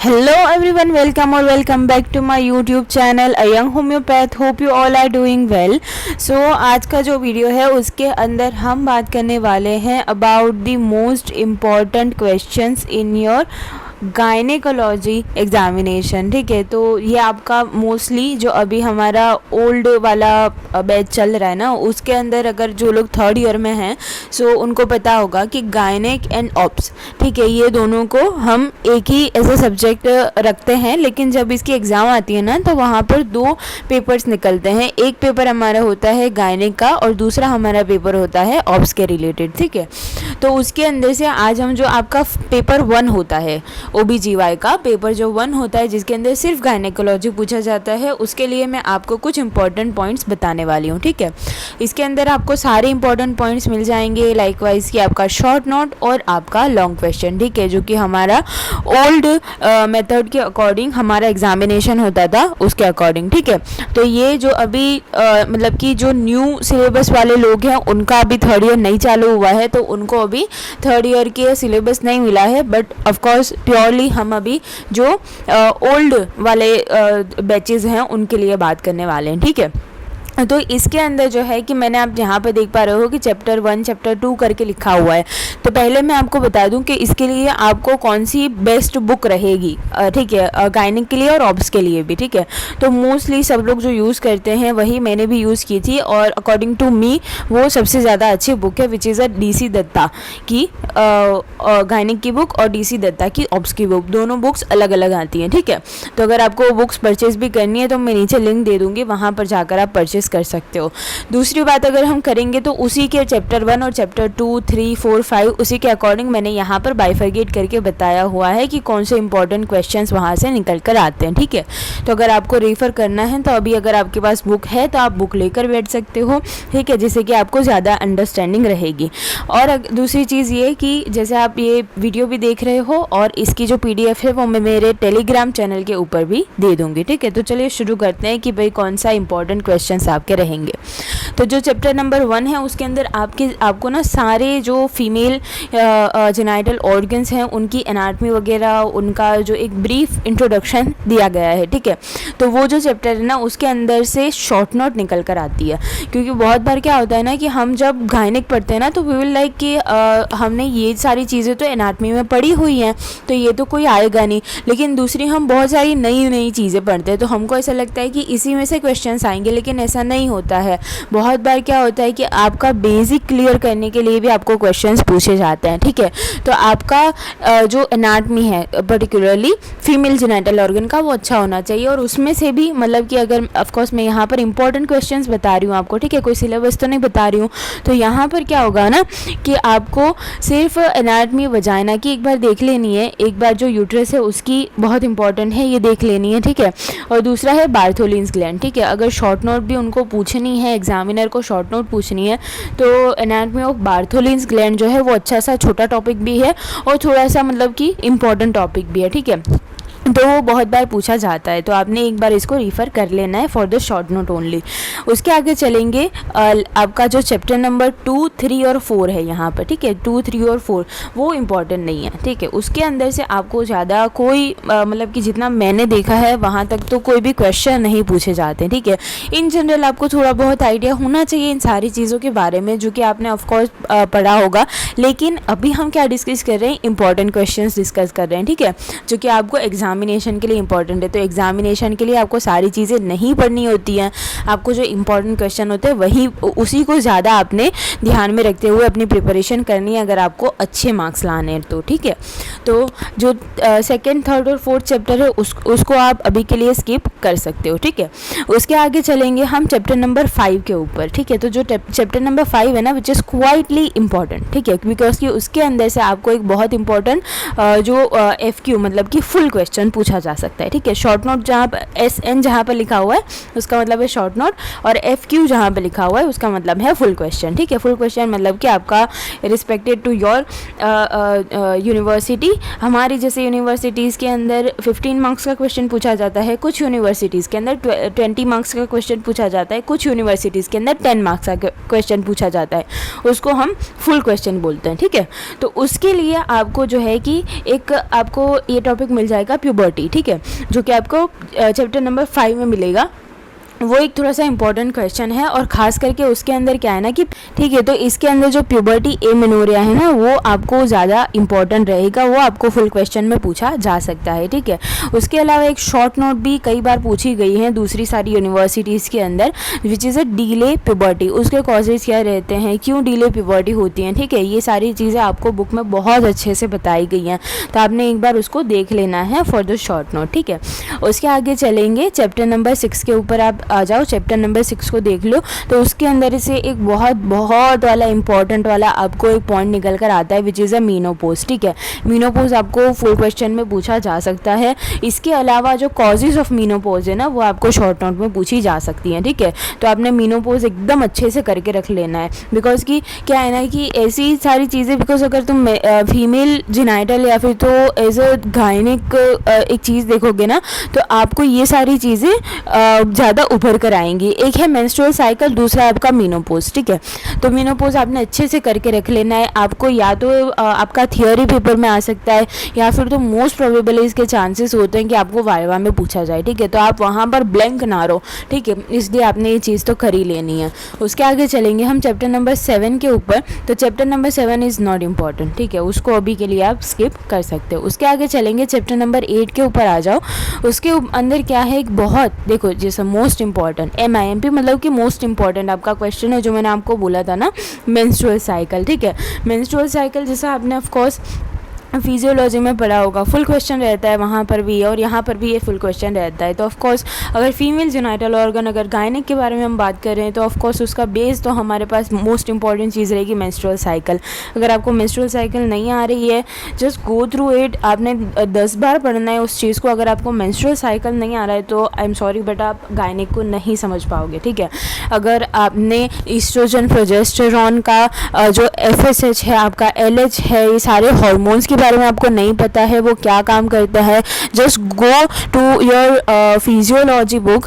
Hello everyone, welcome or welcome back to my YouTube channel A Young Homeopath. Hope you all are doing well. So आज का जो video है उसके अंदर हम बात करने वाले हैं about the most important questions in your gynaecology examination. ठीक है, तो ये आपका मोस्टली जो अभी हमारा ओल्ड वाला बैच चल रहा है ना, उसके अंदर अगर जो लोग थर्ड ईयर में हैं सो उनको पता होगा कि गायनेक एंड ऑप्स, ठीक है, ये दोनों को हम एक ही ऐसे सब्जेक्ट रखते हैं। लेकिन जब इसकी एग्ज़ाम आती है ना तो वहाँ पर दो पेपर्स निकलते हैं। एक पेपर हमारा होता है गायनेक का और दूसरा हमारा पेपर होता है ऑप्स के रिलेटेड। ठीक है, तो उसके अंदर से आज हम जो आपका पेपर 1 होता है OBGY का पेपर जो 1 होता है जिसके अंदर सिर्फ गायनेकोलॉजी पूछा जाता है, उसके लिए मैं आपको कुछ इंपॉर्टेंट पॉइंट्स बताने वाली हूँ। ठीक है, इसके अंदर आपको सारे इंपॉर्टेंट पॉइंट्स मिल जाएंगे, लाइकवाइज कि आपका शॉर्ट नोट और आपका लॉन्ग क्वेश्चन। ठीक है, जो कि हमारा ओल्ड मेथड के अकॉर्डिंग हमारा एग्जामिनेशन होता था उसके अकॉर्डिंग। ठीक है, तो ये जो अभी मतलब कि जो न्यू सिलेबस वाले लोग हैं उनका अभी थर्ड ईयर नहीं चालू हुआ है तो उनको अभी थर्ड ईयर के सिलेबस नहीं मिला है, बट ऑफकोर्स प्योरली हम अभी जो ओल्ड वाले बैचेस हैं उनके लिए बात करने वाले हैं। ठीक है, तो इसके अंदर जो है कि मैंने आप यहाँ पे देख पा रहे हो कि चैप्टर 1 चैप्टर 2 करके लिखा हुआ है। तो पहले मैं आपको बता दूं कि इसके लिए आपको कौन सी बेस्ट बुक रहेगी, ठीक है, गायनिक के लिए और ऑब्स के लिए भी। ठीक है, तो मोस्टली सब लोग जो यूज़ करते हैं वही मैंने भी यूज़ की थी और अकॉर्डिंग टू मी वो सबसे ज़्यादा अच्छी बुक है, which is a DC Dutta की गायनिक की बुक और DC दत्ता की ऑब्स की बुक। दोनों बुक्स अलग अलग आती हैं। ठीक है, तो अगर आपको वो बुक्स परचेज भी करनी है तो मैं नीचे लिंक दे दूँगी, वहाँ पर जाकर आप परचेज कर सकते हो। दूसरी बात अगर हम करेंगे तो उसी के चैप्टर 1 और चैप्टर 2, 3, 4, 5 उसी के अकॉर्डिंग मैंने यहाँ पर बाइफरगेट करके बताया हुआ है कि कौन से इंपॉर्टेंट क्वेश्चंस वहाँ से निकल कर आते हैं। ठीक है, तो अगर आपको रेफर करना है तो अभी अगर आपके पास बुक है तो आप बुक लेकर बैठ सकते हो। ठीक है, जिससे कि आपको ज़्यादा अंडरस्टैंडिंग रहेगी। और दूसरी चीज़ ये कि जैसे आप ये वीडियो भी देख रहे हो और इसकी जो PDF है वो मैं मेरे टेलीग्राम चैनल के ऊपर भी दे दूँगी। ठीक है, तो चलिए शुरू करते हैं कि भाई कौन सा इंपॉर्टेंट क्वेश्चन आपके रहेंगे। तो जो चैप्टर नंबर 1 है उसके अंदर आपको ना सारे जो फीमेल जेनाइटल ऑर्गन्स हैं उनकी एनाटमी वगैरह उनका जो एक ब्रीफ इंट्रोडक्शन दिया गया है। ठीक है, तो वो जो चैप्टर है ना उसके अंदर से शॉर्ट नोट निकल कर आती है, क्योंकि बहुत बार क्या होता है ना कि हम जब गायनिक पढ़ते हैं ना तो वी विल लाइक कि हमने ये सारी चीज़ें तो एनाटमी में पढ़ी हुई हैं तो ये तो कोई आएगा नहीं, लेकिन दूसरी हम बहुत सारी नई नई चीज़ें पढ़ते हैं तो हमको ऐसा लगता है कि इसी में से क्वेश्चंस आएंगे, लेकिन ऐसा नहीं होता है। बहुत बार क्या होता है कि आपका बेसिक क्लियर करने के लिए भी आपको क्वेश्चंस पूछे जाते हैं। ठीक है, तो आपका जो एनाटमी है पर्टिकुलरली फीमेल जेनिटल ऑर्गन का वो अच्छा होना चाहिए और उसमें से भी मतलब कि अगर ऑफकोर्स मैं यहाँ पर इंपॉर्टेंट क्वेश्चंस बता रही हूँ आपको, ठीक है, कोई सिलेबस तो नहीं बता रही हूँ, तो यहाँ पर क्या होगा ना कि आपको सिर्फ एनाटमी वजाइना की एक बार देख लेनी है, एक बार जो यूट्रस है उसकी बहुत इंपॉर्टेंट है ये देख लेनी है। ठीक है, और दूसरा है बार्थोलिन्स ग्लैंड। ठीक है, अगर शॉर्ट नोट भी उनको पूछनी है, एग्जामिनर को शॉर्ट नोट पूछनी है तो एनाटमी ऑफ बार्थोलिन्स ग्लैंड जो है वो अच्छा सा छोटा टॉपिक भी है और थोड़ा सा मतलब कि इम्पॉर्टेंट टॉपिक भी है। ठीक है, तो वो बहुत बार पूछा जाता है तो आपने एक बार इसको रिफ़र कर लेना है for the short note only. उसके आगे चलेंगे आपका जो चैप्टर नंबर 2, 3 और 4 है यहाँ पर। ठीक है, 2, 3 और 4 वो इम्पॉर्टेंट नहीं है। ठीक है, उसके अंदर से आपको ज़्यादा कोई मतलब कि जितना मैंने देखा है वहाँ तक तो कोई भी क्वेश्चन नहीं पूछे जाते हैं। ठीक है, इन जनरल आपको थोड़ा बहुत आइडिया होना चाहिए इन सारी चीज़ों के बारे में जो कि आपने ऑफकोर्स पढ़ा होगा, लेकिन अभी हम क्या डिस्कस कर रहे हैं, इंपॉर्टेंट क्वेश्चन डिस्कस कर रहे हैं। ठीक है, जो कि आपको एग्जामिनेशन के लिए इंपॉर्टेंट है। तो एग्जामिनेशन के लिए आपको सारी चीज़ें नहीं पढ़नी होती हैं, आपको जो इंपॉर्टेंट क्वेश्चन होते हैं वही उसी को ज़्यादा आपने ध्यान में रखते हुए अपनी प्रिपरेशन करनी है अगर आपको अच्छे मार्क्स लाने हैं तो। ठीक है, तो जो सेकंड, थर्ड और फोर्थ चैप्टर है उसको आप अभी के लिए स्किप कर सकते हो। ठीक है, उसके आगे चलेंगे हम चैप्टर नंबर 5 के ऊपर। ठीक है, तो जो चैप्टर नंबर 5 है ना विच इज़ क्वाइटली इंपॉर्टेंट। ठीक है, बिकॉज कि उसके अंदर से आपको एक बहुत इंपॉर्टेंट जो FQ मतलब कि फुल क्वेश्चन पूछा जा सकता है। ठीक है, शॉर्ट नोट जहाँ पर SN जहाँ पर लिखा हुआ है उसका मतलब है शॉर्ट नोट और FQ जहाँ पर लिखा हुआ है उसका मतलब है फुल क्वेश्चन। ठीक है, फुल क्वेश्चन मतलब कि आपका रिस्पेक्टेड टू योर यूनिवर्सिटी। हमारी जैसे यूनिवर्सिटीज़ के अंदर 15 मार्क्स का क्वेश्चन पूछा जाता है, कुछ यूनिवर्सिटीज़ के अंदर 20 मार्क्स का क्वेश्चन पूछा जाता है, कुछ यूनिवर्सिटीज़ के अंदर 10 मार्क्स का क्वेश्चन पूछा जाता है, उसको हम फुल क्वेश्चन बोलते हैं। ठीक है, तो उसके लिए आपको जो है कि एक आपको ये टॉपिक मिल जाएगा प्यूबर्टी, ठीक है, जो कि आपको चैप्टर नंबर 5 में मिलेगा। वो एक थोड़ा सा इंपॉर्टेंट क्वेश्चन है और ख़ास करके उसके अंदर क्या है ना कि ठीक है, तो इसके अंदर जो प्यूबर्टी एमेनोरिया है ना वो आपको ज़्यादा इंपॉर्टेंट रहेगा, वो आपको फुल क्वेश्चन में पूछा जा सकता है, ठीक है। उसके अलावा एक शॉर्ट नोट भी कई बार पूछी गई है दूसरी सारी यूनिवर्सिटीज़ के अंदर, विच इज़ अ डीले प्यूबर्टी। उसके कॉजेज़ क्या रहते हैं, क्यों डीले प्यूबर्टी होती हैं, ठीक है, ये सारी चीज़ें आपको बुक में बहुत अच्छे से बताई गई हैं, तो आपने एक बार उसको देख लेना है फॉर द शॉर्ट नोट, ठीक है। उसके आगे चलेंगे चैप्टर नंबर 6 के ऊपर आप आ जाओ, चैप्टर नंबर 6 को देख लो, तो उसके अंदर से एक बहुत बहुत वाला इंपॉर्टेंट वाला आपको एक पॉइंट निकल कर आता है, विच इज़ अ मीनोपोज, ठीक है। मीनोपोज आपको फुल क्वेश्चन में पूछा जा सकता है। इसके अलावा जो कॉजेज ऑफ मीनोपोज है ना वो आपको शॉर्ट नोट में पूछी जा सकती हैं, ठीक है। तो आपने मीनोपोज एकदम अच्छे से करके रख लेना है, बिकॉज कि क्या है ना कि ऐसी सारी चीज़ें, बिकॉज अगर तुम फीमेल जेनाइटल या फिर तो एज अ गायनिक एक चीज़ देखोगे ना तो आपको ये सारी चीज़ें ज़्यादा उभर कर आएंगी। एक है मेंस्ट्रुअल साइकिल, दूसरा आपका मीनोपोज, ठीक है। तो मीनोपोज आपने अच्छे से करके रख लेना है। आपको या तो आपका थियोरी पेपर में आ सकता है या फिर तो मोस्ट प्रोबेबली इसके चांसेस होते हैं कि आपको वाइवा में पूछा जाए, ठीक है। तो आप वहाँ पर ब्लैंक ना रहो, ठीक है, इसलिए आपने ये चीज़ तो कर ही लेनी है। उसके आगे चलेंगे हम चैप्टर नंबर 7 के ऊपर। तो chapter number 7 is not important, ठीक है, उसको अभी के लिए आप स्किप कर सकते हो। उसके आगे चलेंगे चैप्टर नंबर 8 के ऊपर आ जाओ। उसके अंदर क्या है, एक बहुत देखो जैसे मोस्ट इंपॉर्टेंट MIMP मतलब कि मोस्ट इंपॉर्टेंट आपका क्वेश्चन है, जो मैंने आपको बोला था ना, मेंस्ट्रुअल साइकिल, ठीक है। मेंस्ट्रुअल साइकिल जैसा आपने ऑफ कोर्स फिजियोलॉजी में पढ़ा होगा, फुल क्वेश्चन रहता है वहाँ पर भी और यहाँ पर भी ये फुल क्वेश्चन रहता है। तो ऑफ कोर्स अगर फीमेल जेनाइटल ऑर्गन, अगर गायनिक के बारे में हम बात कर रहे हैं तो ऑफ कोर्स उसका बेस तो हमारे पास मोस्ट इंपॉर्टेंट चीज़ रहेगी मेंस्ट्रुअल साइकिल। अगर आपको मेंस्ट्रुअल साइकिल नहीं आ रही है, जस्ट गो थ्रू इट, आपने 10 बार पढ़ना है उस चीज़ को। अगर आपको मेंस्ट्रुअल साइकिल नहीं आ रहा है तो आई एम सॉरी बट आप गायनिक को नहीं समझ पाओगे, ठीक है। अगर आपने ईस्ट्रोजन, प्रोजेस्टेरॉन का जो FSH है, आपका LH है, ये सारे हॉर्मोन्स के बारे में आपको नहीं पता है वो क्या काम करता है, just go to your physiology book,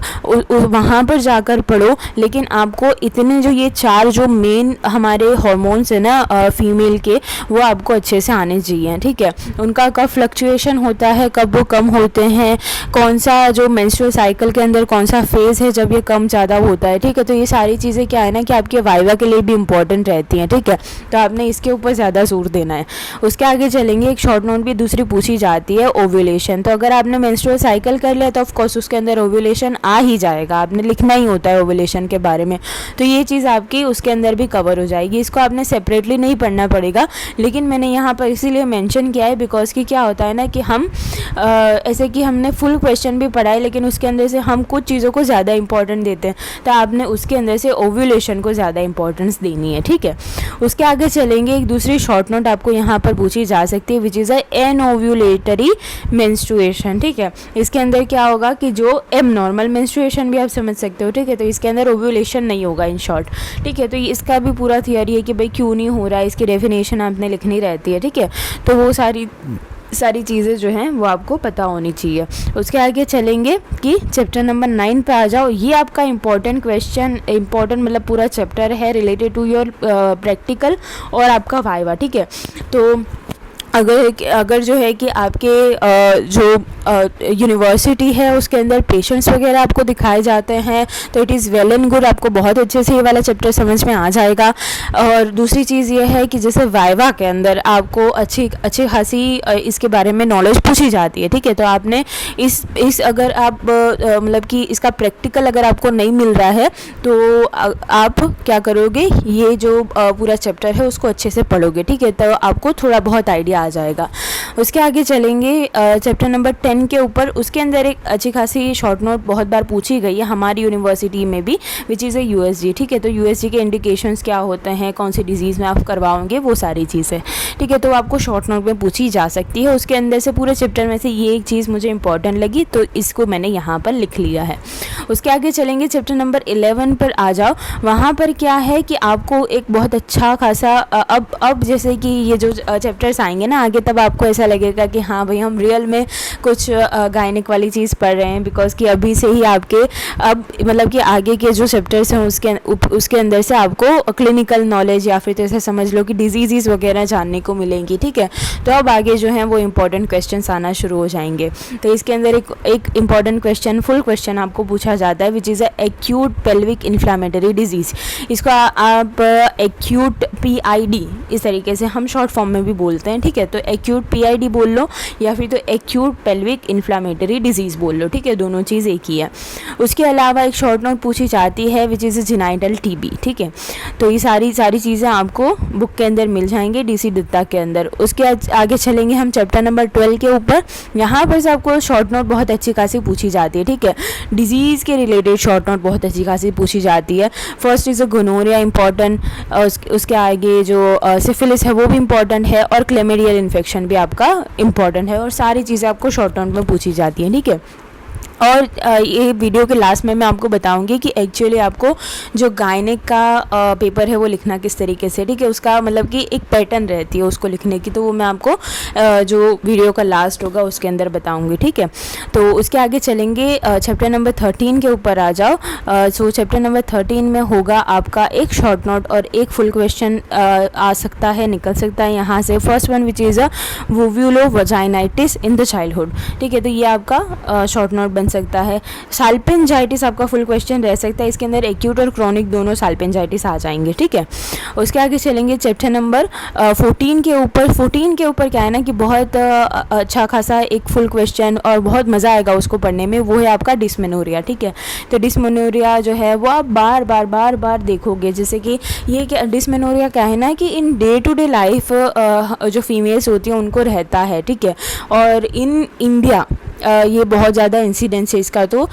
वहाँ पर जाकर पढ़ो। लेकिन आपको इतने जो ये 4 जो मेन हमारे हॉर्मोन्स है ना फीमेल के, वो आपको अच्छे से आने चाहिए, ठीक है। उनका कब फ्लक्चुएशन होता है, कब वो कम होते हैं, कौन सा जो मेंस्ट्रुअल साइकिल के अंदर कौन सा फेज़ है जब ये कम ज़्यादा होता है, ठीक है। तो ये सारी चीज़ें क्या है ना कि आपके वाइवा के लिए भी इंपॉर्टेंट रहती हैं, ठीक है। तो आपने इसके ऊपर ज़्यादा जोर देना है। उसके आगे चलेंगे, एक शॉर्ट नोट भी दूसरी पूछी जाती है, ओव्यूलेशन। तो अगर आपने मेंस्ट्रुअल साइकिल कर लिया तो ऑफ कोर्स उसके अंदर ओव्यूलेशन आ ही जाएगा, आपने लिखना ही होता है ओव्यूलेशन के बारे में, तो ये चीज़ आपकी उसके अंदर भी कवर हो जाएगी। इसको आपने सेपरेटली नहीं पढ़ना पड़ेगा, लेकिन मैंने यहाँ पर इसीलिए मेंशन किया है बिकॉज कि क्या होता है ना कि हम ऐसे कि हमने फुल क्वेश्चन भी पढ़ा है लेकिन उसके अंदर से हम कुछ चीज़ों को ज़्यादा इंपॉर्टेंट देते हैं, तो आपने उसके अंदर से ओव्यूलेशन को ज़्यादा इंपॉर्टेंस देनी है, ठीक है। उसके आगे चलेंगे, एक दूसरी शॉर्ट नोट आपको यहाँ पर पूछी जा सकती है, विच इज़ अ एनओव्यूलेटरी मेंस्ट्रुएशन, ठीक है। इसके अंदर क्या होगा कि जो एबनॉर्मल मेंस्ट्रुएशन भी आप समझ सकते हो, ठीक है, तो इसके अंदर ओव्यूलेशन नहीं होगा इन शॉर्ट, ठीक है। तो इसका भी पूरा थियरी है कि भाई क्यों नहीं हो रहा है, इसकी डेफिनेशन आपने लिखनी रहती है, ठीक है। तो वो सारी चीज़ें जो हैं वो आपको पता होनी चाहिए। उसके आगे चलेंगे कि चैप्टर नंबर 9 पे आ जाओ। ये आपका इंपॉर्टेंट क्वेश्चन, इंपॉर्टेंट मतलब पूरा चैप्टर है रिलेटेड टू योर प्रैक्टिकल और आपका वाइवा, ठीक है। तो अगर जो है कि आपके जो यूनिवर्सिटी है उसके अंदर पेशेंट्स वगैरह आपको दिखाए जाते हैं तो it is well and good, आपको बहुत अच्छे से ये वाला चैप्टर समझ में आ जाएगा। और दूसरी चीज़ ये है कि जैसे वाइवा के अंदर आपको अच्छी खासी इसके बारे में नॉलेज पूछी जाती है, ठीक है। तो आपने इस अगर आप मतलब कि इसका प्रैक्टिकल अगर आपको नहीं मिल रहा है तो आप क्या करोगे, ये जो पूरा चैप्टर है उसको अच्छे से पढ़ोगे, ठीक है, तो आपको थोड़ा बहुत आइडिया आ जाएगा। उसके आगे चलेंगे चैप्टर नंबर 10 के ऊपर। उसके अंदर एक अच्छी खासी शॉर्ट नोट बहुत बार पूछी गई है हमारी यूनिवर्सिटी में भी, विच इज़ ए USG, ठीक है। तो USG के इंडिकेशंस क्या होते हैं, कौन सी डिजीज़ में आप करवाओगे, वो सारी चीज़ें, ठीक है। तो आपको शॉर्ट नोट में पूछी जा सकती है। उसके अंदर से पूरे चैप्टर में से ये एक चीज़ मुझे इंपॉर्टेंट लगी तो इसको मैंने यहाँ पर लिख लिया है। उसके आगे चलेंगे, चैप्टर नंबर 11 पर आ जाओ। वहाँ पर क्या है कि आपको एक बहुत अच्छा खासा अब जैसे कि ये जो चैप्टर्स आएंगे ना आगे, तब आपको ऐसा लगेगा कि हाँ भाई हम रियल में कुछ कुछ गायनिक वाली चीज़ पढ़ रहे हैं, बिकॉज़ कि अभी से ही आपके अब मतलब कि आगे के जो चैप्टर्स हैं उसके अंदर से आपको क्लिनिकल नॉलेज या फिर तो ऐसे समझ लो कि डिजीज़ वगैरह जानने को मिलेंगी, ठीक है। तो अब आगे जो है वो इम्पॉर्टेंट क्वेश्चन आना शुरू हो जाएंगे। तो इसके अंदर एक इम्पॉर्टेंट क्वेश्चन, फुल क्वेश्चन आपको पूछा जाता है, which is a acute pelvic inflammatory disease. इसको आप एक्यूट PID इस तरीके से हम शॉर्ट फॉर्म में भी बोलते हैं, ठीक है। तो एक्यूट PID बोल लो या फिर तो एक्यूट पेल्विक इन्फ्लामेटरी डिजीज़ बोल लो, ठीक है, दोनों चीज़ एक ही है। उसके अलावा एक शॉर्ट नोट पूछी जाती है विच इज़ जेनाइटल TB, ठीक है। तो ये सारी चीज़ें आपको बुक के अंदर मिल जाएंगे DC दत्ता के अंदर। उसके आगे चलेंगे हम चैप्टर नंबर 12 के ऊपर। यहाँ पर से आपको शॉर्ट नोट बहुत अच्छी खासी पूछी जाती है, ठीक है। डिजीज़ के रिलेटेड शॉर्ट नोट बहुत अच्छी खासी पूछी जाती है। First is a gonorrhoea important, उसके आगे जो सिफिलिस है वो भी इम्पॉर्टेंट है, और क्लेमेडियल इन्फेक्शन भी आपका इम्पॉर्टेंट है, और सारी चीज़ें आपको शॉर्ट नोट में पूछी जाती हैं, ठीक है। और ये वीडियो के लास्ट में मैं आपको बताऊंगी कि एक्चुअली आपको जो गायनिक का पेपर है वो लिखना किस तरीके से, ठीक है। उसका मतलब कि एक पैटर्न रहती है उसको लिखने की, तो वो मैं आपको जो वीडियो का लास्ट होगा उसके अंदर बताऊंगी, ठीक है। तो उसके आगे चलेंगे, चैप्टर नंबर 13 के ऊपर आ जाओ। सो चैप्टर नंबर 13 में होगा आपका एक शॉर्ट नोट और एक फुल क्वेश्चन आ सकता है, निकल सकता है यहाँ से। First one which is a vulvovaginitis in the childhood, ठीक है। तो ये आपका शॉर्ट नोट बन सकता है। साल्पेंजाइटिस आपका फुल क्वेश्चन रह सकता है, इसके अंदर एक्यूट और क्रॉनिक दोनों साल्पेंजाइटिस आ जाएंगे, ठीक है। उसके आगे चलेंगे चैप्टर नंबर 14 के ऊपर। 14 के ऊपर क्या है ना कि बहुत अच्छा खासा एक फुल क्वेश्चन और बहुत मज़ा आएगा उसको पढ़ने में, वो है आपका डिस्मेनोरिया, ठीक है। तो डिस्मेनोरिया जो है वो आप बार बार देखोगे, जैसे कि ये क्या डिस्मेनोरिया क्या है ना कि in day to day life जो फीमेल्स होती हैं उनको रहता है, ठीक है। और इन इंडिया ये बहुत ज़्यादा इंसिडेंस है इसका। तो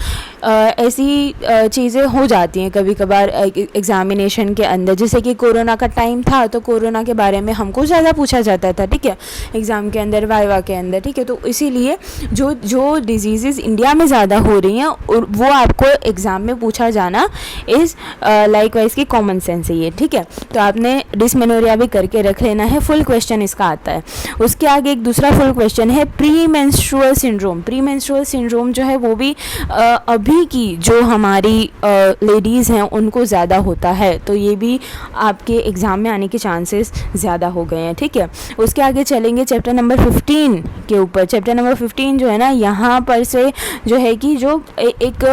ऐसी चीज़ें हो जाती हैं कभी कभार एग्ज़ामिनेशन के अंदर, जैसे कि कोरोना का टाइम था तो कोरोना के बारे में हमको ज़्यादा पूछा जाता था, ठीक है, एग्ज़ाम के अंदर, वाइवा के अंदर, ठीक है। तो इसीलिए जो डिजीज़ इंडिया में ज़्यादा हो रही हैं वो आपको एग्ज़ाम में पूछा जाना इज़ लाइक वाइज की कॉमन सेंस है ये, ठीक है। तो आपने डिस्मेनोरिया भी करके रख लेना है, फुल क्वेश्चन इसका आता है। उसके आगे एक दूसरा फुल क्वेश्चन है pre menstrual syndrome. Pre menstrual syndrome जो है वो भी अभी की जो हमारी लेडीज़ हैं उनको ज़्यादा होता है, तो ये भी आपके एग्ज़ाम में आने के चांसेस ज़्यादा हो गए हैं, ठीक है। उसके आगे चलेंगे चैप्टर नंबर 15 के ऊपर। चैप्टर नंबर 15 जो है ना, यहाँ पर से जो है कि जो एक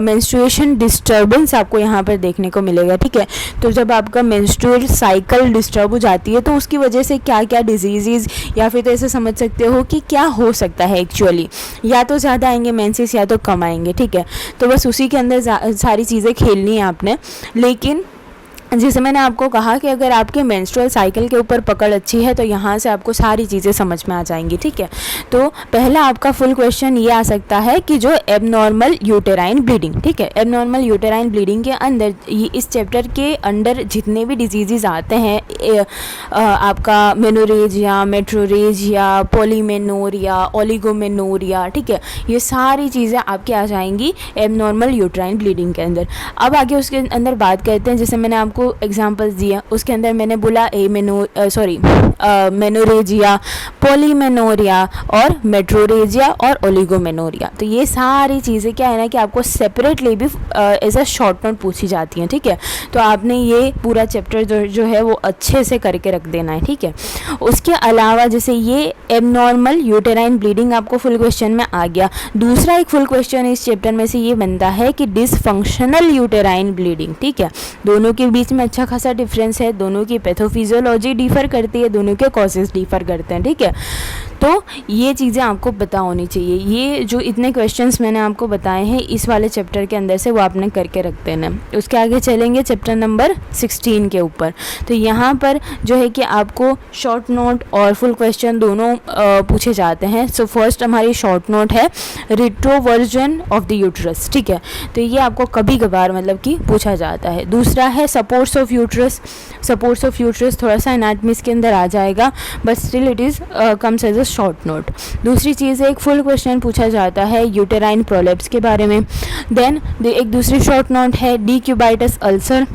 मेंस्ट्रुएशन डिस्टर्बेंस आपको यहाँ पर देखने को मिलेगा, ठीक है। तो जब आपका मेंस्ट्रुअल साइकिल डिस्टर्ब हो जाती है तो उसकी वजह से क्या क्या डिजीज़, या फिर तो ऐसे समझ सकते हो कि क्या हो सकता है एक्चुअली, या तो ज़्यादा आएंगे मेंसेस या तो कम आएंगे, ठीक है। तो बस उसी के अंदर सारी चीज़ें खेलनी है आपने। लेकिन जैसे मैंने आपको कहा कि अगर आपके मेंस्ट्रुअल साइकिल के ऊपर पकड़ अच्छी है तो यहाँ से आपको सारी चीज़ें समझ में आ जाएंगी, ठीक है। तो पहला आपका फुल क्वेश्चन ये आ सकता है कि जो एबनॉर्मल यूटेराइन ब्लीडिंग, ठीक है, एबनॉर्मल यूटेराइन ब्लीडिंग के अंदर ये इस चैप्टर के अंडर जितने भी डिजीज़ आते हैं, आपका मेनोरेजिया, मेट्रोरेजिया, पॉलीमेनोरिया, ओलिगोमेनोरिया, ठीक है, ये सारी चीज़ें आपके आ जाएंगी एबनॉर्मल यूटेराइन ब्लीडिंग के अंदर। अब आगे उसके अंदर बात करते हैं, जैसे मैंने आपको एग्जांपल्स दिया, उसके अंदर मैंने बोला मेनोरेजिया, पॉलीमेनोरिया और मेट्रोरेजिया और ओलिगोमेनोरिया। तो ये सारी चीज़ें क्या है ना कि आपको सेपरेटली भी एज अ शॉर्ट नोट पूछी जाती हैं, ठीक है। तो आपने ये पूरा चैप्टर जो है वो अच्छे से करके रख देना है, ठीक है। उसके अलावा जैसे ये एबनॉर्मल यूटेराइन ब्लीडिंग आपको फुल क्वेश्चन में आ गया। दूसरा एक फुल क्वेश्चन इस चैप्टर में से ये बनता है कि डिसफंक्शनल यूटेराइन ब्लीडिंग, ठीक है। दोनों के बीच में अच्छा खासा डिफरेंस है, दोनों की पैथोफिजियोलॉजी डिफर करती है, दोनों के कॉजेज डिफर करते हैं, ठीक है। तो ये चीज़ें आपको पता होनी चाहिए। ये जो इतने क्वेश्चंस मैंने आपको बताए हैं इस वाले चैप्टर के अंदर से वो आपने करके रख देना। उसके आगे चलेंगे चैप्टर नंबर 16 के ऊपर। तो यहाँ पर जो है कि आपको शॉर्ट नोट और फुल क्वेश्चन दोनों पूछे जाते हैं। सो फर्स्ट हमारी शॉर्ट नोट है रिट्रोवर्जन ऑफ द यूट्रस, ठीक है। तो ये आपको कभी कभार मतलब कि पूछा जाता है। दूसरा है supports of uterus. Supports of uterus थोड़ा सा एनाटॉमी के अंदर आ जाएगा, but still it is comes as a short note. दूसरी चीज़ है एक फुल क्वेश्चन पूछा जाता है यूटेराइन प्रोलेप्स के बारे में। देन एक दूसरी शॉर्ट नोट है डीक्यूबाइटस अल्सर।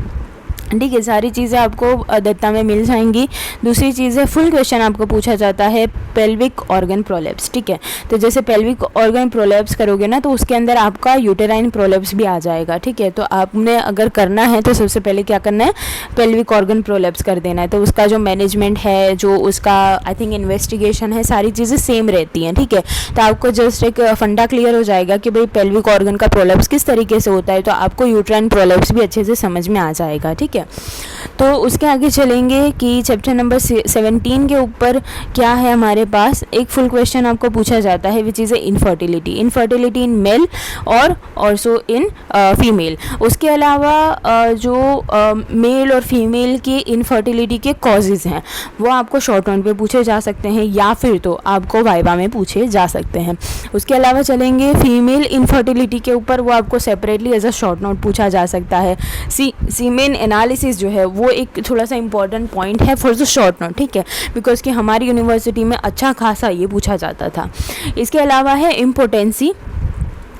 ठीक है, सारी चीज़ें आपको दत्ता में मिल जाएंगी। दूसरी चीज़ है, फुल क्वेश्चन आपको पूछा जाता है पेल्विक ऑर्गन प्रोलेप्स। ठीक है, तो जैसे पेल्विक ऑर्गन प्रोलेप्स करोगे ना तो उसके अंदर आपका यूटेराइन प्रोलेप्स भी आ जाएगा। ठीक है, तो आपने अगर करना है तो सबसे पहले क्या करना है, पेल्विक ऑर्गन प्रोलेप्स कर देना है। तो उसका जो मैनेजमेंट है, जो उसका आई थिंक इन्वेस्टिगेशन है, सारी चीज़ें सेम रहती हैं। ठीक है, तो आपको जस्ट एक फंडा क्लियर हो जाएगा कि भाई पेल्विक ऑर्गन का प्रोलेप्स किस तरीके से होता है, तो आपको यूटेराइन प्रोलेप्स भी अच्छे से समझ में आ जाएगा। ठीक है, तो उसके आगे चलेंगे कि चैप्टर नंबर 17 के ऊपर क्या है हमारे पास। एक फुल क्वेश्चन आपको पूछा जाता है which is infertility in male और ऑल्सो इन फीमेल। उसके अलावा जो मेल और फीमेल की इनफर्टिलिटी के कॉजेज़ हैं वो आपको शॉर्ट नोट पे पूछे जा सकते हैं या फिर तो आपको वाइवा में पूछे जा सकते हैं। उसके अलावा चलेंगे फीमेल इनफर्टिलिटी के ऊपर, वो आपको separately as a short note पूछा जा सकता है। सीमेन एनालिसिस जो है वो एक थोड़ा सा इंपॉर्टेंट पॉइंट है फॉर द शॉर्ट नोट। ठीक है, बिकॉज कि हमारी यूनिवर्सिटी में अच्छा खासा ये पूछा जाता था। इसके अलावा है इम्पोर्टेंसी।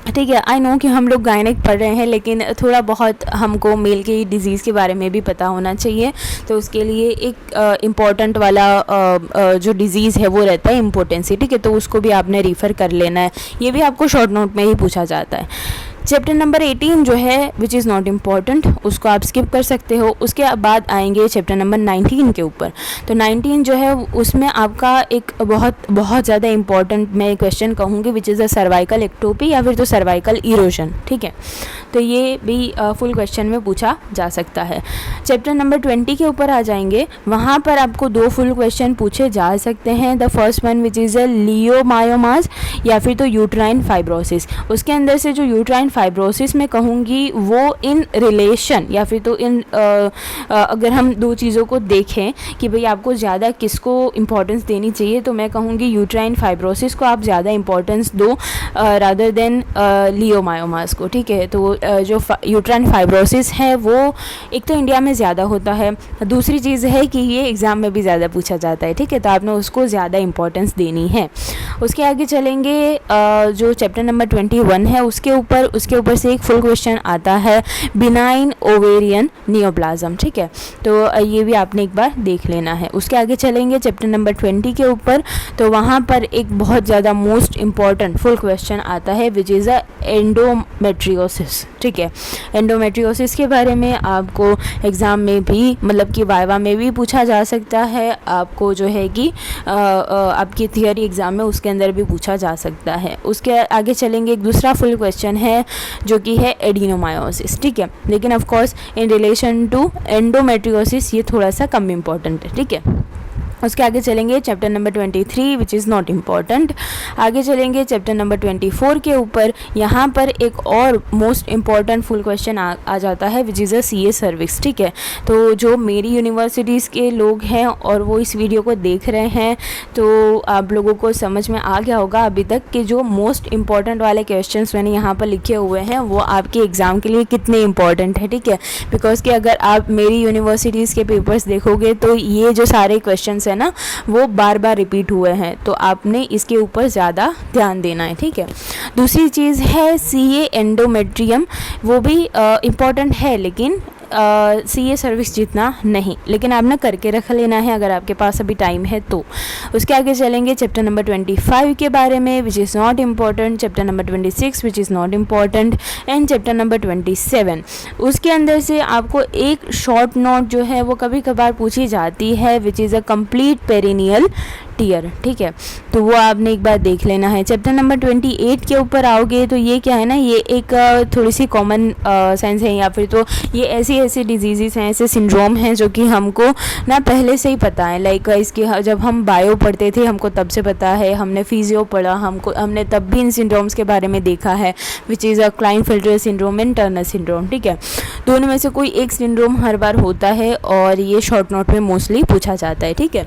ठीक है, आई नो कि हम लोग गायनेक पढ़ रहे हैं लेकिन थोड़ा बहुत हमको मेल की डिज़ीज़ के बारे में भी पता होना चाहिए। तो उसके लिए एक इम्पॉर्टेंट वाला जो डिज़ीज़ है वो रहता है इम्पोर्टेंसी। ठीक है, तो उसको भी आपने रेफ़र कर लेना है, ये भी आपको शॉर्ट नोट में ही पूछा जाता है। चैप्टर नंबर 18 जो है विच इज़ नॉट इम्पॉर्टेंट, उसको आप स्किप कर सकते हो। उसके बाद आएंगे चैप्टर नंबर 19 के ऊपर। तो 19 जो है उसमें आपका एक बहुत ज़्यादा इम्पॉर्टेंट मैं क्वेश्चन कहूँगी which is the cervical ectopy या फिर तो सर्वाइकल इरोजन। ठीक है, तो ये भी फुल क्वेश्चन में पूछा जा सकता है। चैप्टर नंबर 20 के ऊपर आ जाएंगे, वहाँ पर आपको 2 फुल क्वेश्चन पूछे जा सकते हैं। The first one which is a leiomyomas या फिर तो यूट्राइन फाइब्रोसिस। उसके अंदर से जो यूट्राइन फाइब्रोसिस में कहूँगी वो इन रिलेशन या फिर तो इन अगर हम 2 चीज़ों को देखें कि भाई आपको ज़्यादा किसको इम्पोर्टेंस देनी चाहिए, तो मैं कहूँगी यूट्राइन फाइब्रोसिस को आप ज़्यादा इम्पोर्टेंस दो रादर देन लियोमायोमास को। ठीक है, तो जो यूट्राइन फाइब्रोसिस है वो एक तो इंडिया में ज़्यादा होता है, दूसरी चीज़ है कि ये एग्ज़ाम में भी ज़्यादा पूछा जाता है। ठीक है, तो आपने उसको ज़्यादा इम्पोर्टेंस देनी है। उसके आगे चलेंगे जो चैप्टर नंबर 21 है उसके ऊपर से एक फुल क्वेश्चन आता है बिनाइन ओवेरियन नियोप्लाज्म। ठीक है, तो ये भी आपने एक बार देख लेना है। उसके आगे चलेंगे चैप्टर नंबर 20 के ऊपर, तो वहाँ पर एक बहुत ज़्यादा मोस्ट इम्पॉर्टेंट फुल क्वेश्चन आता है विच इज़ अ एंडोमेट्रियोसिस। ठीक है, एंडोमेट्रियोसिस के बारे में आपको एग्ज़ाम में भी मतलब कि वाइवा में भी पूछा जा सकता है, आपको जो है कि आपकी थियरी एग्ज़ाम में उसके अंदर भी पूछा जा सकता है। उसके आगे चलेंगे, एक दूसरा फुल क्वेश्चन है जो कि है एडिनोमायोसिस। ठीक है, लेकिन of course in relation to endometriosis ये थोड़ा सा कम इम्पॉर्टेंट है। ठीक है, उसके आगे चलेंगे chapter number 23 which is not important. आगे चलेंगे चैप्टर नंबर 24 के ऊपर, यहाँ पर एक और मोस्ट इम्पॉर्टेंट फुल क्वेश्चन आ जाता है which is a CA service. ठीक है, तो जो मेरी यूनिवर्सिटीज़ के लोग हैं और वो इस वीडियो को देख रहे हैं तो आप लोगों को समझ में आ गया होगा अभी तक कि जो मोस्ट इम्पॉर्टेंट वाले क्वेश्चंस मैंने यहाँ पर लिखे हुए हैं वो आपके एग्ज़ाम के लिए कितने इम्पॉर्टेंट है। ठीक है, बिकॉज कि अगर आप मेरी यूनिवर्सिटीज़ के पेपर्स देखोगे तो ये जो सारे क्वेश्चन है ना वो बार बार रिपीट हुए हैं, तो आपने इसके ऊपर ज़्यादा ध्यान देना है। ठीक है, दूसरी चीज़ है CA एंडोमेट्रियम, वो भी इम्पॉर्टेंट है लेकिन CA सर्विस जितना नहीं, लेकिन आपने करके रख लेना है अगर आपके पास अभी टाइम है तो। उसके आगे चलेंगे चैप्टर नंबर 25 के बारे में विच is not important, chapter number 26 which is not important and chapter number 27। उसके अंदर से आपको एक शॉर्ट नोट जो है वो कभी कभार पूछी जाती है which is a complete perennial tier. ठीक है, तो वो आपने एक बार देख लेना है। चैप्टर नंबर 28 के ऊपर आओगे तो ये क्या है ना, ये एक थोड़ी सी कॉमन सेंस है या फिर तो ये ऐसी डिजीज़ हैं, ऐसे सिंड्रोम हैं जो कि हमको ना पहले से ही पता है। लाइक इसके जब हम बायो पढ़ते थे हमको तब से पता है, हमने फिजियो पढ़ा हमने तब भी इन सिंड्रोम्स के बारे में देखा है which is a Klinefelter syndrome and Turner syndrome. ठीक है, दोनों में से कोई एक सिंड्रोम हर बार होता है और ये शॉर्ट नोट में मोस्टली पूछा जाता है। ठीक है,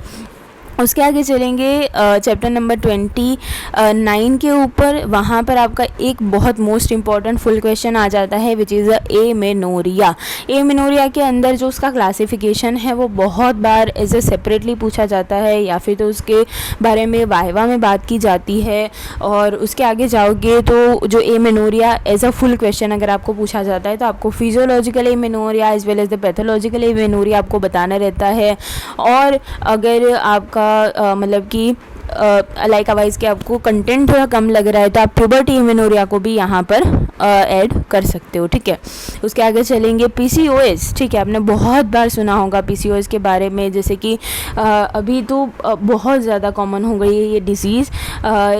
उसके आगे चलेंगे चैप्टर नंबर 29 के ऊपर। वहाँ पर आपका एक बहुत मोस्ट इम्पॉर्टेंट फुल क्वेश्चन आ जाता है विच इज़ एमेनोरिया। एमेनोरिया के अंदर जो उसका क्लासिफिकेशन है वो बहुत बार एज ए सेपरेटली पूछा जाता है, या फिर तो उसके बारे में वाइवा में बात की जाती है। और उसके आगे जाओगे तो जो amenorrhoea as a full question अगर आपको पूछा जाता है तो आपको physiological amenorrhoea as well as the pathological amenorrhoea आपको बताना रहता है। और अगर आपका मतलब कि लाइक के आपको कंटेंट थोड़ा कम लग रहा है तो आप प्यूबर्टी एमेनोरिया को भी यहाँ पर ऐड कर सकते हो, ठीक है। उसके आगे चलेंगे पीसीओएस, ठीक है। आपने बहुत बार सुना होगा पीसीओएस के बारे में, जैसे कि अभी तो बहुत ज़्यादा कॉमन हो गई है ये डिसीज़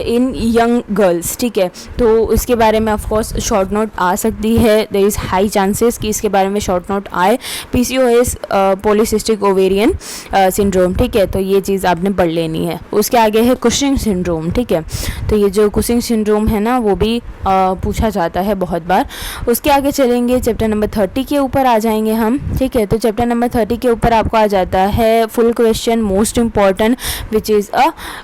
इन यंग गर्ल्स, ठीक है। तो इसके बारे में ऑफकोर्स शॉर्ट नोट आ सकती है, देयर इज़ हाई चांसेस कि इसके बारे में शॉर्ट नोट आए। पीसीओएस पॉलीसिस्टिक ओवेरियन सिंड्रोम, ठीक है। तो ये चीज़ आपने पढ़ लेनी है। उसके आगे है कुशिंग सिंड्रोम, ठीक है। तो ये जो कुशिंग सिंड्रोम है ना वो भी पूछा जाता है बहुत बार। उसके आगे चलेंगे चैप्टर नंबर 30 के ऊपर आ जाएंगे हम, ठीक है। तो चैप्टर नंबर 30 के ऊपर आपको आ जाता है full question most important which is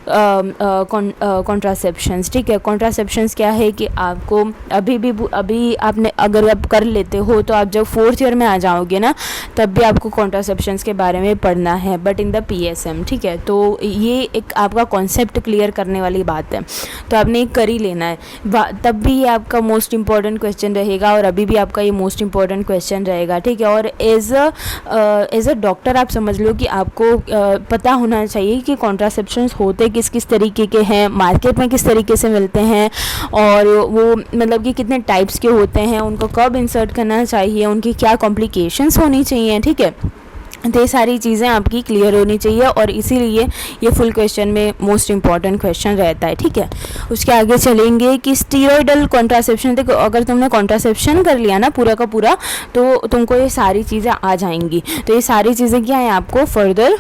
contraceptions, ठीक है। कॉन्ट्रासेप्शंस क्या है कि आपको अभी आपने अगर आप कर लेते हो तो आप जब 4th ईयर में आ जाओगे ना तब भी आपको कॉन्ट्रासेप्शंस के बारे में पढ़ना है, बट इन द पीएसएम, ठीक है। तो ये एक आपका कॉन्सेप्ट क्लियर करने वाली बात है, तो आपने एक कर ही लेना है, तब भी ये आपका मोस्ट इंपॉर्टेंट क्वेश्चन रहेगा और अभी भी आपका ये मोस्ट इंपॉर्टेंट क्वेश्चन रहेगा, ठीक है। और एज अ डॉक्टर आप समझ लो कि आपको पता होना चाहिए कि कॉन्ट्रासेप्शंस होते किस किस तरीके के हैं, मार्केट में किस तरीके से मिलते हैं, और वो मतलब कि कितने टाइप्स के होते हैं, उनको कब इंसर्ट करना चाहिए, उनकी क्या कॉम्प्लिकेशंस होनी चाहिए, ठीक है। तो ये सारी चीज़ें आपकी क्लियर होनी चाहिए और इसीलिए ये फुल क्वेश्चन में मोस्ट इंपॉर्टेंट क्वेश्चन रहता है, ठीक है। उसके आगे चलेंगे कि स्टीरॉयडल कॉन्ट्रासेप्शन। देखो अगर तुमने कॉन्ट्रासेप्शन कर लिया ना पूरा का पूरा तो तुमको ये सारी चीज़ें आ जाएंगी। तो ये सारी चीज़ें क्या हैं आपको फर्दर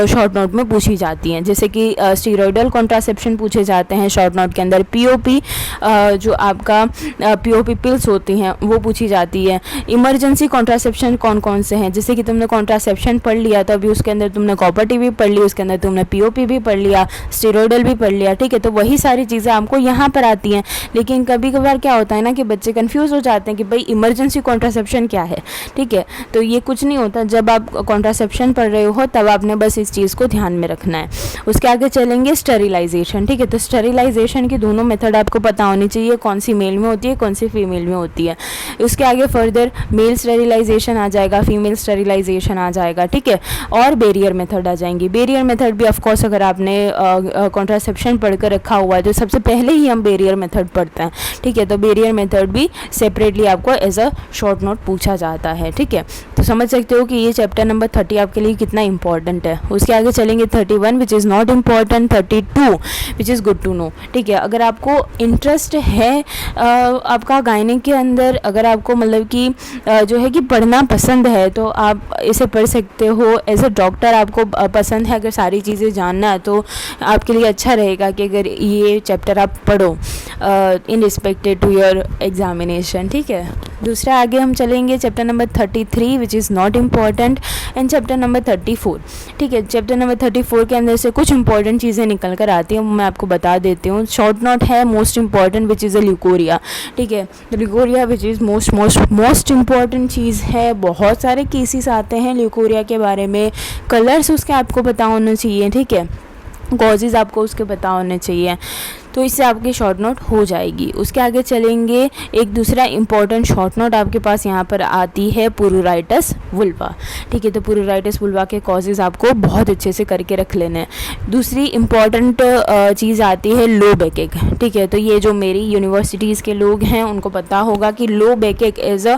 शॉर्ट नोट में पूछी जाती हैं, जैसे कि स्टीरॉयडल कॉन्ट्रासेप्शन पूछे जाते हैं शॉर्ट नोट के अंदर। पीओपी जो आपका पीओपी पिल्स होती हैं वो पूछी जाती है। इमरजेंसी कॉन्ट्रासेप्शन कौन कौन से हैं, जैसे कि तुमने कॉन्ट्रासेप्शन पढ़ लिया तो अभी उसके अंदर तुमने कॉपर टी भी पढ़ ली, उसके अंदर तुमने पीओपी भी पढ़ लिया, स्टेरॉयडल भी पढ़ लिया, ठीक है। तो वही सारी चीज़ें आपको यहाँ पर आती हैं। लेकिन कभी कभार क्या होता है ना कि बच्चे कंफ्यूज हो जाते हैं कि भाई इमरजेंसी कॉन्ट्रासेप्शन क्या है, ठीक है। तो ये कुछ नहीं होता, जब आप कॉन्ट्रासेप्शन पढ़ रहे हो तब आपने बस इस चीज़ को ध्यान में रखना है। उसके आगे चलेंगे स्टेरिलाइजेशन, ठीक है। तो स्टेरिलाइजेशन की दोनों मेथड आपको पता होनी चाहिए, कौन सी मेल में होती है कौन सी फीमेल में होती है। उसके आगे फर्दर मेल स्टेरिलाइजेशन आ जाएगा, फीमेल स्टेरिलाइजेशन आ जाएगा, ठीक है। और बैरियर मेथड आ जाएंगी। बैरियर मेथड भी ऑफ कोर्स अगर आपने कॉन्ट्रासेप्शन पढ़ कर रखा हुआ है तो सबसे पहले ही हम बैरियर मेथड पढ़ते हैं, ठीक है। तो बैरियर मेथड भी सेपरेटली आपको एज अ शॉर्ट नोट पूछा जाता है, ठीक है। तो समझ सकते हो कि ये चैप्टर नंबर 30 आपके लिए कितना इंपॉर्टेंट है। उसके आगे चलेंगे 31 which is not important, 32 which is good to know, ठीक है। अगर आपको इंटरेस्ट है आपका गायनिक के अंदर, अगर आपको मतलब कि जो है कि पढ़ना पसंद है तो आप इसे पढ़ सकते हो। एज अ डॉक्टर आपको पसंद है अगर सारी चीज़ें जानना तो आपके लिए अच्छा रहेगा कि अगर ये चैप्टर आप पढ़ो इन रिस्पेक्टेड टू योर एग्जामिनेशन, ठीक है। दूसरा आगे हम चलेंगे chapter number 33 which is not important and chapter number 34, ठीक है। चैप्टर नंबर 34 के अंदर से कुछ इंपॉर्टेंट चीज़ें निकल कर आती हैं, मैं आपको बता देती हूँ। शॉर्ट नोट है most important which is a leucorrhoea, ठीक है। Leucorrhoea which is most important चीज़ है। बहुत सारे केसेस आते हैं ल्यूकोरिया के बारे में, कलर्स उसके आपको पता होना चाहिए, ठीक है। कॉजेज़ आपको उसके पता होने चाहिए, तो इससे आपकी शॉर्ट नोट हो जाएगी। उसके आगे चलेंगे, एक दूसरा इंपॉर्टेंट शॉर्ट नोट आपके पास यहाँ पर आती है पुरुराइटस वुल्वा, ठीक है। तो पुरुराइटस वुल्वा के कॉजेज़ आपको बहुत अच्छे से करके रख लेने हैं। दूसरी इंपॉर्टेंट चीज़ आती है लो बैकएक, ठीक है। तो ये जो मेरी यूनिवर्सिटीज़ के लोग हैं उनको पता होगा कि low backache as a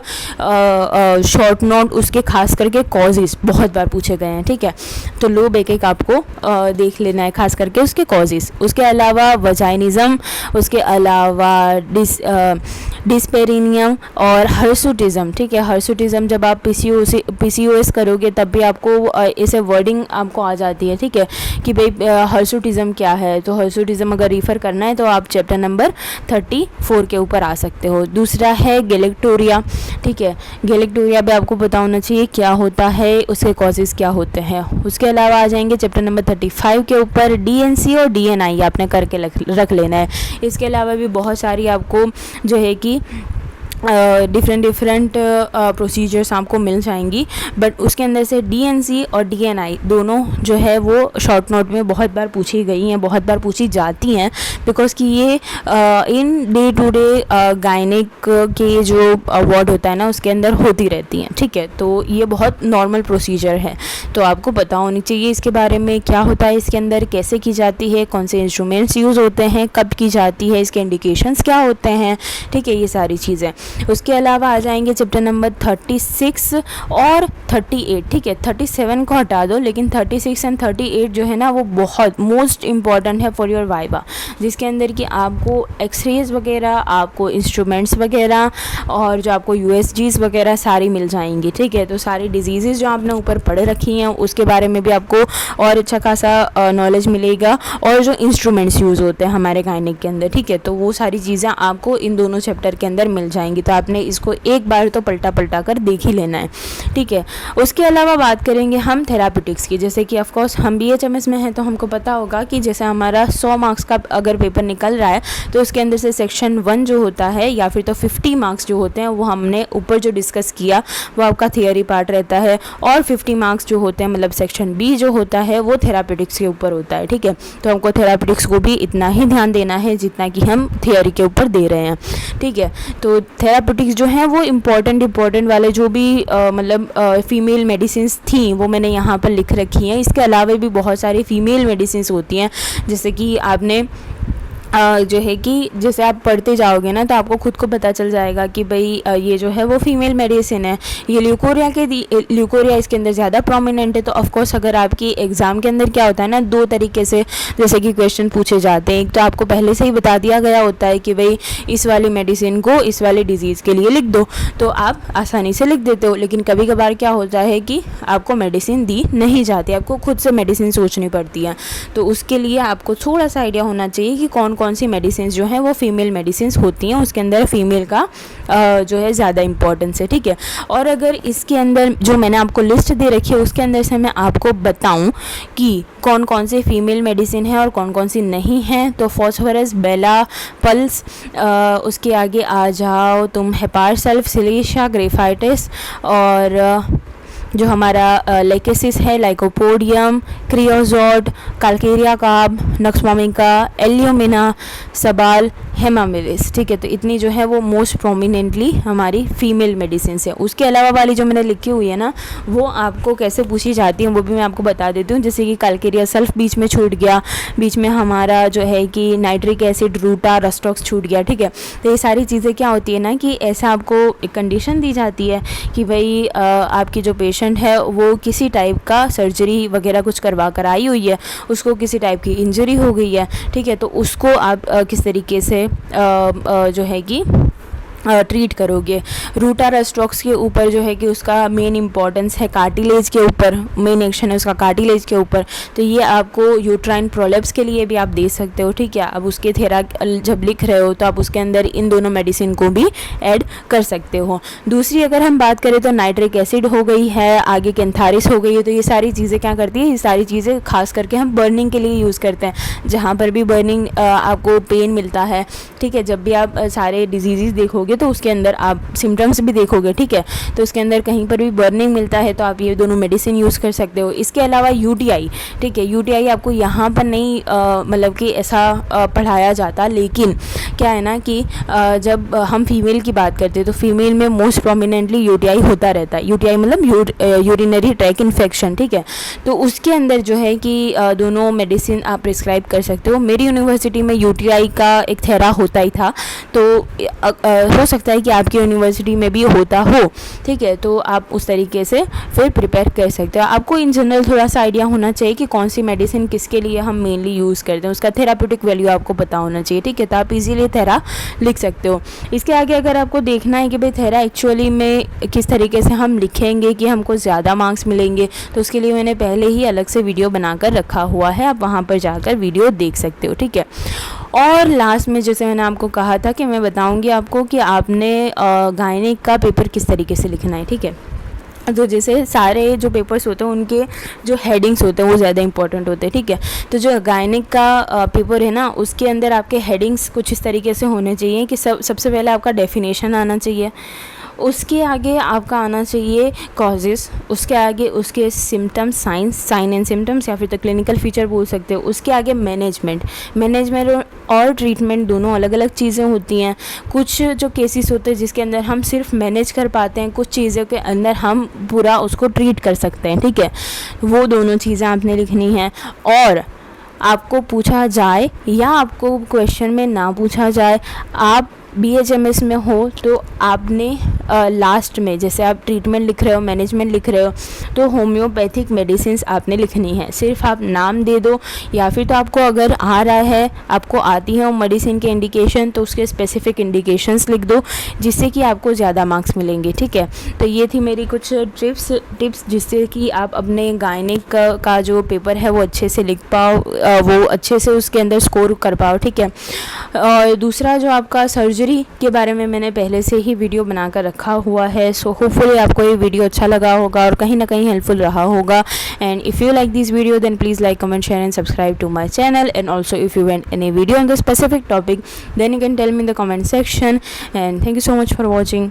short note उसके खास करके कॉजेज़ बहुत बार पूछे गए हैं, ठीक है। तो लो बैकएक आपको देख लेना है खास करके उसके कॉजेज़। उसके अलावा वजाइनल अल्बिनिज़म, उसके अलावा डिस्पेरिनियम और हर्सुटिज़म। ठीक है, हर्सुटिज़म जब आप पीसीओएस करोगे तब भी आपको ऐसे वर्डिंग आपको आ जाती है। ठीक है, कि भाई हर्सुटिज़म क्या है, तो हर्सुटिज़म अगर रिफ़र करना है तो आप चैप्टर नंबर 34 के ऊपर आ सकते हो। दूसरा है गैलेक्टोरिया। ठीक है, गैलेक्टोरिया भी आपको पता होना चाहिए क्या होता है, उसके कॉजेज़ क्या होते हैं। उसके अलावा आ जाएंगे चैप्टर नंबर 35 के ऊपर डीएनसी और डीएनआई आपने करके रख लेना है। इसके अलावा भी बहुत सारी आपको जो है कि डिफरेंट प्रोसीजर्स आपको मिल जाएंगी, बट उसके अंदर से डीएनसी और डीएनआई दोनों जो है वो शॉर्ट नोट में बहुत बार पूछी गई हैं, बहुत बार पूछी जाती हैं, बिकॉज कि ये in day to day gynaec के जो वार्ड होता है ना उसके अंदर होती रहती हैं। ठीक है, तो ये बहुत नॉर्मल प्रोसीजर है, तो आपको पता होनी चाहिए इसके बारे में, क्या होता है इसके अंदर, कैसे की जाती है, कौन से इंस्ट्रूमेंट्स यूज़ होते हैं, कब की जाती है, इसके इंडिकेशंस क्या होते हैं। ठीक है, ये सारी चीज़ें। उसके अलावा आ जाएंगे चैप्टर नंबर 36 और 38। ठीक है, 37 को हटा दो, लेकिन 36 एंड 38 जो है ना वो बहुत मोस्ट इम्पॉर्टेंट है फॉर योर वाइवा, जिसके अंदर कि आपको एक्सरेज वगैरह, आपको इंस्ट्रूमेंट्स वगैरह और जो आपको यूएसजीज वगैरह सारी मिल जाएंगी। ठीक है, तो सारी डिजीज़ जो आपने ऊपर पढ़ रखी हैं उसके बारे में भी आपको और अच्छा खासा नॉलेज मिलेगा, और जो इंस्ट्रूमेंट्स यूज़ होते हैं हमारे गायनिक के अंदर। ठीक है, तो वो सारी चीज़ें आपको इन दोनों चैप्टर के अंदर मिल जाएंगी, तो आपने इसको एक बार तो पलटा कर देख ही लेना है। ठीक है, उसके अलावा बात करेंगे हम थेराप्यूटिक्स की। जैसे कि ऑफकोर्स हम बीएचएमएस में हैं तो हमको पता होगा कि जैसे हमारा 100 मार्क्स का अगर पेपर निकल रहा है तो उसके अंदर से सेक्शन 1 जो होता है या फिर तो 50 मार्क्स जो होते हैं वो हमने ऊपर जो डिस्कस किया वो आपका थियोरी पार्ट रहता है, और 50 मार्क्स जो होते हैं मतलब सेक्शन बी जो होता है वो थेराप्यूटिक्स के ऊपर होता है। ठीक है, तो हमको थेराप्यूटिक्स को भी इतना ही ध्यान देना है जितना कि हम थियोरी के ऊपर दे रहे हैं। ठीक है, तो थेराप्यूटिक्स जो है वो इम्पॉर्टेंट वाले जो भी मतलब फ़ीमेल मेडिसिन्स थी वो मैंने यहाँ पर लिख रखी हैं। इसके अलावा भी बहुत सारी फ़ीमेल मेडिसिन्स होती हैं, जैसे कि आपने जो है कि जैसे आप पढ़ते जाओगे ना तो आपको खुद को पता चल जाएगा कि भाई ये जो है वो फीमेल मेडिसिन है। ये ल्यूकोरिया इसके अंदर ज़्यादा प्रोमिनेंट है। तो ऑफकोर्स अगर आपकी एग्ज़ाम के अंदर क्या होता है ना, दो तरीके से जैसे कि क्वेश्चन पूछे जाते हैं। एक तो आपको पहले से ही बता दिया गया होता है कि भाई इस वाली मेडिसिन को इस वाले डिजीज़ के लिए लिख दो, तो आप आसानी से लिख देते हो। लेकिन कभी कभार क्या होता है कि आपको मेडिसिन दी नहीं जाती, आपको खुद से मेडिसिन सोचनी पड़ती है। तो उसके लिए आपको थोड़ा सा आइडिया होना चाहिए कि कौन सी मेडिसिन जो हैं वो फीमेल मेडिसिन होती हैं, उसके अंदर फीमेल का जो है ज़्यादा इंपॉर्टेंस है। ठीक है, और अगर इसके अंदर जो मैंने आपको लिस्ट दे रखी है उसके अंदर से मैं आपको बताऊं कि कौन से फीमेल मेडिसिन है और कौन सी नहीं है, तो फॉस्फोरस, बेला, पल्स, उसके आगे आ जाओ तुम हेपार सल्फ, सिलेशिया, ग्रेफाइटिस, और जो हमारा लेकेसिस है, lycopodium, creosote, calcarea carb, nux vomica, alumina, sabal, hamamelis. ठीक है, तो इतनी जो है वो मोस्ट प्रोमिनेंटली हमारी फीमेल मेडिसिन है। उसके अलावा वाली जो मैंने लिखी हुई है ना वो आपको कैसे पूछी जाती है वो भी मैं आपको बता देती हूँ। जैसे कि काल्केरिया सल्फ बीच में छूट गया, बीच में हमारा जो है कि नाइट्रिक एसिड, रूटा, रस्टॉक्स छूट गया। ठीक है, तो ये सारी चीज़ें क्या होती है ना कि ऐसा आपको एक कंडीशन दी जाती है कि भाई आपकी जो पेशेंट है वो किसी टाइप का सर्जरी वगैरह कुछ करवा कर आई हुई है, उसको किसी टाइप की इंजरी हो गई है। ठीक है, तो उसको आप किस तरीके से जो है कि ट्रीट करोगे। रूटा रस्टॉक्स के ऊपर जो है कि उसका मेन इंपॉर्टेंस है कार्टिलेज के ऊपर, मेन एक्शन है उसका कार्टिलेज के ऊपर, तो ये आपको यूट्राइन प्रोलेप्स के लिए भी आप दे सकते हो। ठीक है, अब उसके थेरा जब लिख रहे हो तो आप उसके अंदर इन दोनों मेडिसिन को भी ऐड कर सकते हो। दूसरी अगर हम बात करें तो नाइट्रिक एसिड हो गई है, आगे कैंथारिस हो गई है। तो ये सारी चीज़ें क्या करती है, ये सारी चीज़ें खास करके हम बर्निंग के लिए यूज़ करते हैं, जहाँ पर भी बर्निंग आपको पेन मिलता है। ठीक है, जब भी आप सारे डिजीज़ देखोगे तो उसके अंदर आप सिम्टम्स भी देखोगे। ठीक है, तो उसके अंदर कहीं पर भी बर्निंग मिलता है तो आप ये दोनों मेडिसिन यूज़ कर सकते हो। इसके अलावा यूटीआई, ठीक है, यूटीआई आपको यहाँ पर नहीं मतलब कि ऐसा पढ़ाया जाता, लेकिन क्या है ना कि जब हम फीमेल की बात करते हैं तो फीमेल में मोस्ट प्रोमिनेंटली यूटीआई होता रहता है। यूटीआई मतलब यूरिनरी ट्रैक इन्फेक्शन। ठीक है, तो उसके अंदर जो है कि दोनों मेडिसिन आप प्रिस्क्राइब कर सकते हो। मेरी यूनिवर्सिटी में यूटीआई का एक थेरा होता ही था, तो हो सकता है कि आपकी यूनिवर्सिटी में भी होता हो, ठीक है। तो आप उस तरीके से फिर प्रिपेयर कर सकते हो। आपको इन जनरल थोड़ा सा आइडिया होना चाहिए कि कौन सी मेडिसिन किसके लिए हम मेनली यूज़ करते हैं, उसका थेराप्यूटिक वैल्यू आपको पता होना चाहिए, ठीक है। तो आप इजीली थेरा लिख सकते हो। इसके आगे अगर आपको देखना है कि भाई थेरा एक्चुअली में किस तरीके से हम लिखेंगे कि हमको ज़्यादा मार्क्स मिलेंगे, तो उसके लिए मैंने पहले ही अलग से वीडियो बनाकर रखा हुआ है, आप वहाँ पर जाकर वीडियो देख सकते हो, ठीक है। और लास्ट में जैसे मैंने आपको कहा था कि मैं बताऊंगी आपको कि आपने गायनिक का पेपर किस तरीके से लिखना है, ठीक है। तो जैसे सारे जो पेपर्स होते हैं उनके जो हेडिंग्स होते हैं वो ज़्यादा इंपॉर्टेंट होते हैं, ठीक है। तो जो गायनिक का पेपर है ना, उसके अंदर आपके हेडिंग्स कुछ इस तरीके से होने चाहिए कि सबसे पहले आपका डेफिनेशन आना चाहिए, उसके आगे आपका आना चाहिए कॉजेस, उसके आगे उसके सिम्टम्स, साइन एंड सिम्टम्स या फिर तो क्लिनिकल फीचर बोल सकते हो, उसके आगे मैनेजमेंट और ट्रीटमेंट दोनों अलग अलग चीज़ें होती हैं। कुछ जो केसेस होते हैं जिसके अंदर हम सिर्फ मैनेज कर पाते हैं, कुछ चीज़ों के अंदर हम पूरा उसको ट्रीट कर सकते हैं, ठीक है। वो दोनों चीज़ें आपने लिखनी हैं। और आपको पूछा जाए या आपको क्वेश्चन में ना पूछा जाए, आप BHMS में हो तो आपने लास्ट में जैसे आप ट्रीटमेंट लिख रहे हो, मैनेजमेंट लिख रहे हो, तो होम्योपैथिक मेडिसिन्स आपने लिखनी है। सिर्फ आप नाम दे दो या फिर तो आपको अगर आ रहा है, आपको आती है वो मेडिसिन के इंडिकेशन, तो उसके स्पेसिफिक इंडिकेशंस लिख दो, जिससे कि आपको ज़्यादा मार्क्स मिलेंगे, ठीक है। तो ये थी मेरी कुछ टिप्स जिससे कि आप अपने गायनिक का जो पेपर है वो अच्छे से लिख पाओ, वो अच्छे से उसके अंदर स्कोर कर पाओ, ठीक है। और दूसरा जो आपका सर्जरी के बारे में मैंने पहले से ही वीडियो बनाकर रखा हुआ है, सो होपफुली आपको ये वीडियो अच्छा लगा होगा और कहीं ना कहीं हेल्पफुल रहा होगा। And if you like this video then please like, comment, share and subscribe to my channel. And also if you want any video on the specific topic then you can tell me in the comment section. And thank you so much for watching.